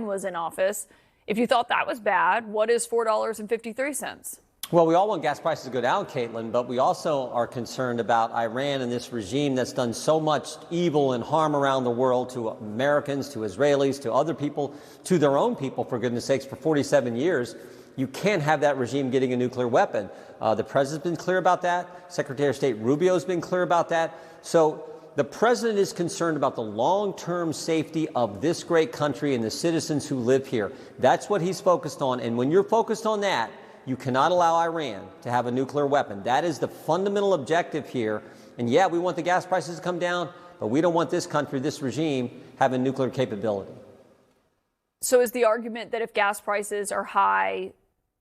Biden was in office. If you thought that was bad, what is $4.53? Well, we all want gas prices to go down, Kaitlan, but we also are concerned about Iran and this regime that's done so much evil and harm around the world to Americans, to Israelis, to other people, to their own people, for goodness sakes, for 47 years. You can't have that regime getting a nuclear weapon. The president's been clear about that. Secretary of State Rubio's been clear about that. So the president is concerned about the long-term safety of this great country and the citizens who live here. That's what he's focused on. And when you're focused on that, you cannot allow Iran to have a nuclear weapon. That is the fundamental objective here. And yeah, we want the gas prices to come down, but we don't want this country, this regime, having nuclear capability. So is the argument that if gas prices are high,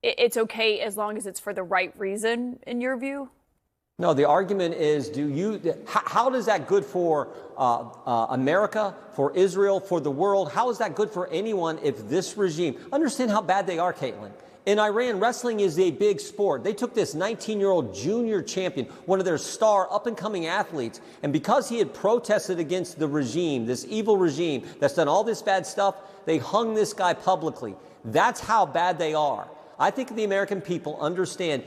it's okay as long as it's for the right reason, in your view? No, the argument is, how is that good for America, for Israel, for the world? How is that good for anyone if this regime, understand how bad they are, Kaitlan. In Iran, wrestling is a big sport. They took this 19-year-old junior champion, one of their star up-and-coming athletes, and because he had protested against the regime, this evil regime that's done all this bad stuff, they hung this guy publicly. That's how bad they are. I think the American people understand,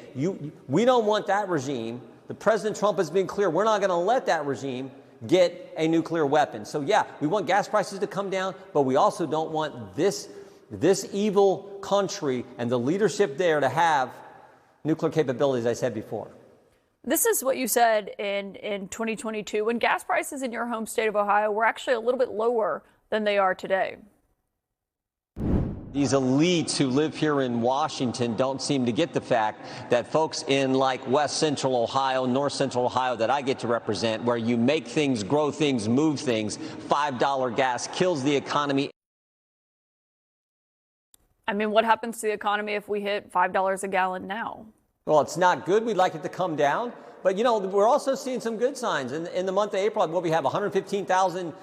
we don't want that regime. The President Trump has been clear, we're not going to let that regime get a nuclear weapon. So yeah, we want gas prices to come down, but we also don't want this evil country and the leadership there to have nuclear capabilities, as I said before. This is what you said in 2022, when gas prices in your home state of Ohio were actually a little bit lower than they are today. These elites who live here in Washington don't seem to get the fact that folks in like West Central Ohio, North Central Ohio that I get to represent, where you make things, grow things, move things, $5 gas kills the economy. I mean, what happens to the economy if we hit $5 a gallon now? Well, it's not good. We'd like it to come down. But, you know, we're also seeing some good signs. In the month of April, we have 115,000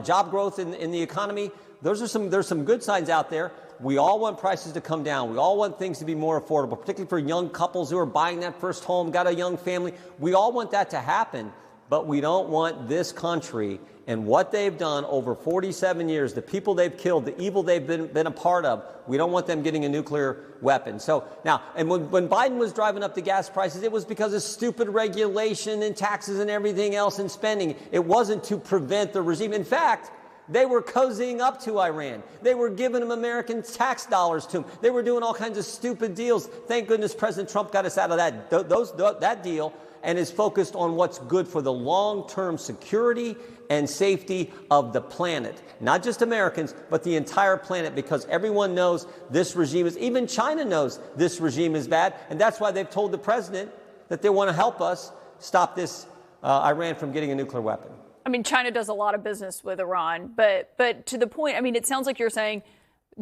job growth in the economy. There's some good signs out there. We all want prices to come down. We all want things to be more affordable, particularly for young couples who are buying that first home, got a young family. We all want that to happen. But we don't want this country and what they've done over 47 years, the people they've killed, the evil they've been a part of, we don't want them getting a nuclear weapon. So now, and when Biden was driving up the gas prices, it was because of stupid regulation and taxes and everything else and spending. It wasn't to prevent the regime. In fact, they were cozying up to Iran. They were giving them American tax dollars to them. They were doing all kinds of stupid deals. Thank goodness President Trump got us out of that deal, and is focused on what's good for the long-term security and safety of the planet. Not just Americans, but the entire planet, because everyone knows this regime is, even China knows this regime is bad, and that's why they've told the president that they want to help us stop this Iran from getting a nuclear weapon. I mean, China does a lot of business with Iran, but to the point, I mean, it sounds like you're saying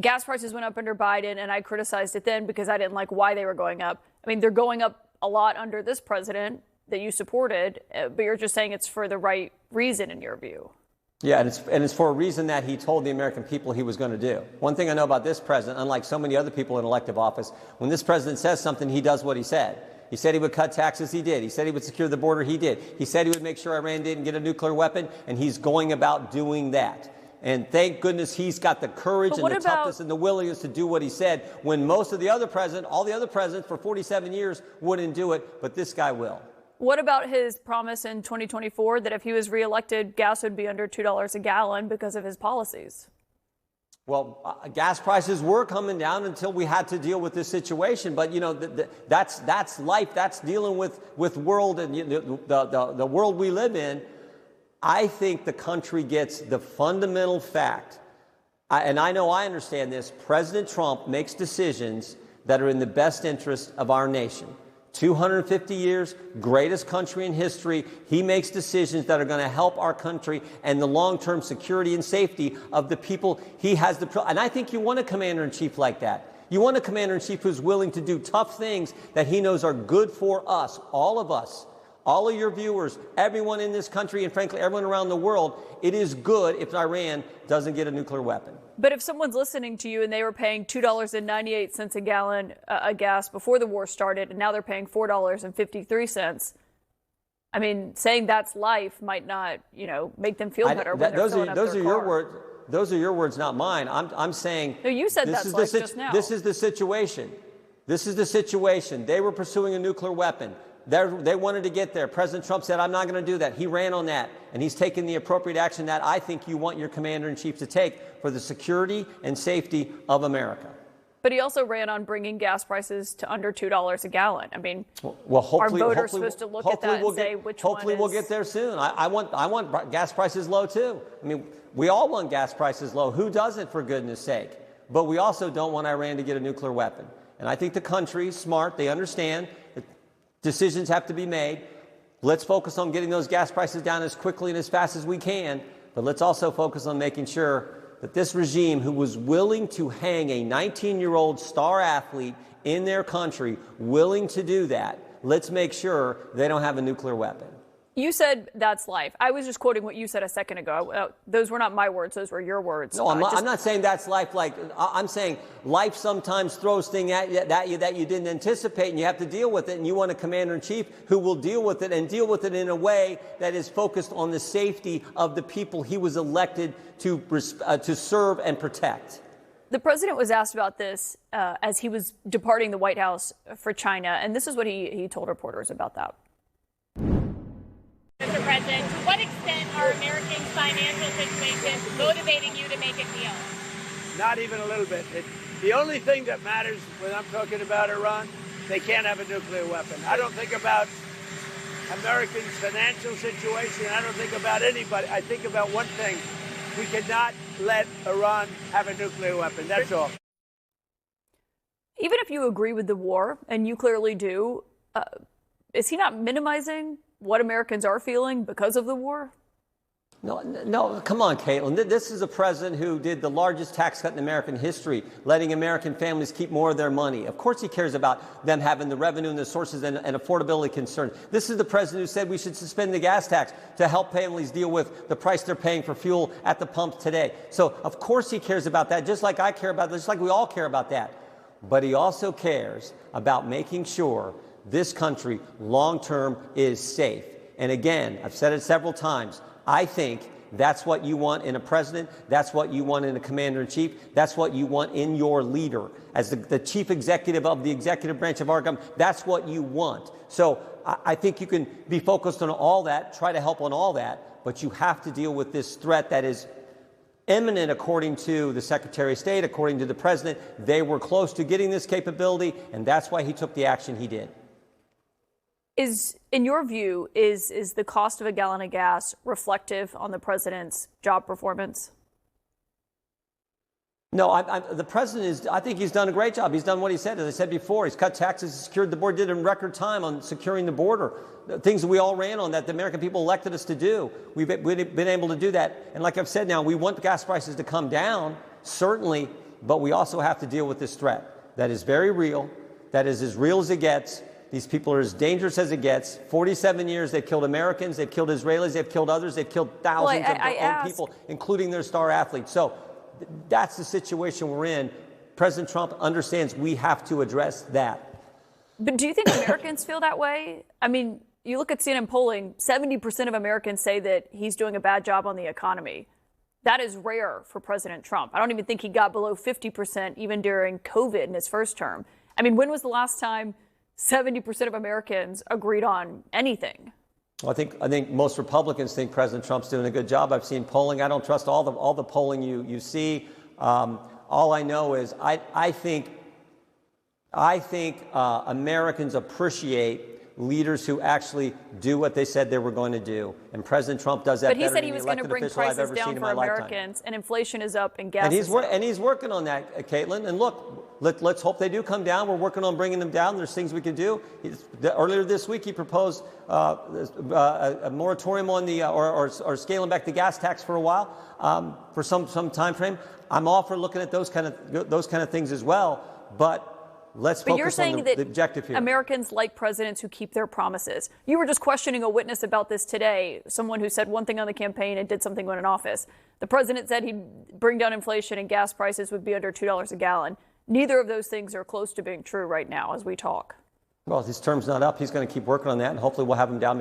gas prices went up under Biden, and I criticized it then because I didn't like why they were going up. I mean, they're going up a lot under this president that you supported, but you're just saying it's for the right reason in your view. Yeah, and it's for a reason that he told the American people he was going to do. One thing I know about this president, unlike so many other people in elective office, when this president says something, he does what he said. He said he would cut taxes, he did. He said he would secure the border, he did. He said he would make sure Iran didn't get a nuclear weapon, and he's going about doing that. And thank goodness he's got the courage and the toughness and the willingness to do what he said, when most of the other presidents, all the other presidents for 47 years wouldn't do it, but this guy will. What about his promise in 2024 that if he was reelected, gas would be under $2 a gallon because of his policies? Well, gas prices were coming down until we had to deal with this situation. But, you know, that's life. That's dealing with world and the world we live in. I think the country gets the fundamental fact, and I know I understand this, President Trump makes decisions that are in the best interest of our nation. 250 years, greatest country in history. He makes decisions that are going to help our country and the long-term security and safety of the people he has. And I think you want a commander-in-chief like that. You want a commander-in-chief who's willing to do tough things that he knows are good for us, all of your viewers, everyone in this country, and frankly, everyone around the world. It is good if Iran doesn't get a nuclear weapon. But if someone's listening to you and they were paying $2.98 a gallon of gas before the war started, and now they're paying $4.53, I mean, saying that's life might not, make them feel better. Those are your words. Those are your words, not mine. I'm saying. No, you said that's like just now. This is the situation. This is the situation. They were pursuing a nuclear weapon. They wanted to get there. President Trump said, I'm not going to do that. He ran on that, and he's taken the appropriate action that I think you want your commander-in-chief to take for the security and safety of America. But he also ran on bringing gas prices to under $2 a gallon. I mean, well, hopefully, are voters supposed to look at that and say which one is? Hopefully we'll get there soon. I want gas prices low, too. I mean, we all want gas prices low. Who doesn't, for goodness sake? But we also don't want Iran to get a nuclear weapon. And I think the country is smart. They understand that decisions have to be made. Let's focus on getting those gas prices down as quickly and as fast as we can. But let's also focus on making sure that this regime, who was willing to hang a 19-year-old star athlete in their country, willing to do that, let's make sure they don't have a nuclear weapon. You said that's life. I was just quoting what you said a second ago. Those were not my words. Those were your words. No, I'm not saying that's life. I'm saying life sometimes throws things at you that you didn't anticipate, and you have to deal with it. And you want a commander-in-chief who will deal with it and deal with it in a way that is focused on the safety of the people he was elected to serve and protect. The president was asked about this as he was departing the White House for China, and this is what he told reporters about that. Mr. President, to what extent are Americans' financial situations motivating you to make a deal? Not even a little bit. The only thing that matters when I'm talking about Iran, they can't have a nuclear weapon. I don't think about Americans' financial situation. I don't think about anybody. I think about one thing. We cannot let Iran have a nuclear weapon. That's all. Even if you agree with the war, and you clearly do, is he not minimizing what Americans are feeling because of the war? No, come on, Kaitlan. This is a president who did the largest tax cut in American history, letting American families keep more of their money. Of course he cares about them having the revenue and the sources and affordability concerns. This is the president who said we should suspend the gas tax to help families deal with the price they're paying for fuel at the pump today. So, of course he cares about that, just like I care about that, just like we all care about that. But he also cares about making sure this country long-term is safe. And again, I've said it several times, I think that's what you want in a president. That's what you want in a commander-in-chief. That's what you want in your leader. As the chief executive of the executive branch of our government, that's what you want. So I think you can be focused on all that, try to help on all that, but you have to deal with this threat that is imminent, according to the Secretary of State, according to the president. They were close to getting this capability, and that's why he took the action he did. In your view, is the cost of a gallon of gas reflective on the president's job performance? No, the president I think he's done a great job. He's done what he said. As I said before, he's cut taxes, secured the border, did it in record time on securing the border. Things that we all ran on that the American people elected us to do. We've been able to do that. And like I've said now, we want gas prices to come down, certainly, but we also have to deal with this threat that is very real, that is as real as it gets. These people are as dangerous as it gets. 47 years, they've killed Americans, they've killed Israelis, they've killed others, they've killed thousands of their own people, including their star athletes. So that's the situation we're in. President Trump understands we have to address that. But do you think Americans feel that way? I mean, you look at CNN polling, 70% of Americans say that he's doing a bad job on the economy. That is rare for President Trump. I don't even think he got below 50% even during COVID in his first term. I mean, when was the last time 70% of Americans agreed on anything? Well, I think most Republicans think President Trump's doing a good job. I've seen polling. I don't trust all the polling you see. All I know is I think Americans appreciate leaders who actually do what they said they were going to do. And President Trump does that better. But he said he was going to bring prices down for Americans, and inflation is up and gas is up. And he's working on that, Kaitlan. And look, let's hope they do come down. We're working on bringing them down. There's things we can do. Earlier this week, he proposed a moratorium on the or scaling back the gas tax for a while, for some time frame. I'm all for looking at those kind of things as well. But let's focus on the objective here. Americans like presidents who keep their promises. You were just questioning a witness about this today, someone who said one thing on the campaign and did something when in office. The president said he'd bring down inflation and gas prices would be under $2 a gallon. Neither of those things are close to being true right now as we talk. Well, his term's not up. He's going to keep working on that, and hopefully we'll have him down.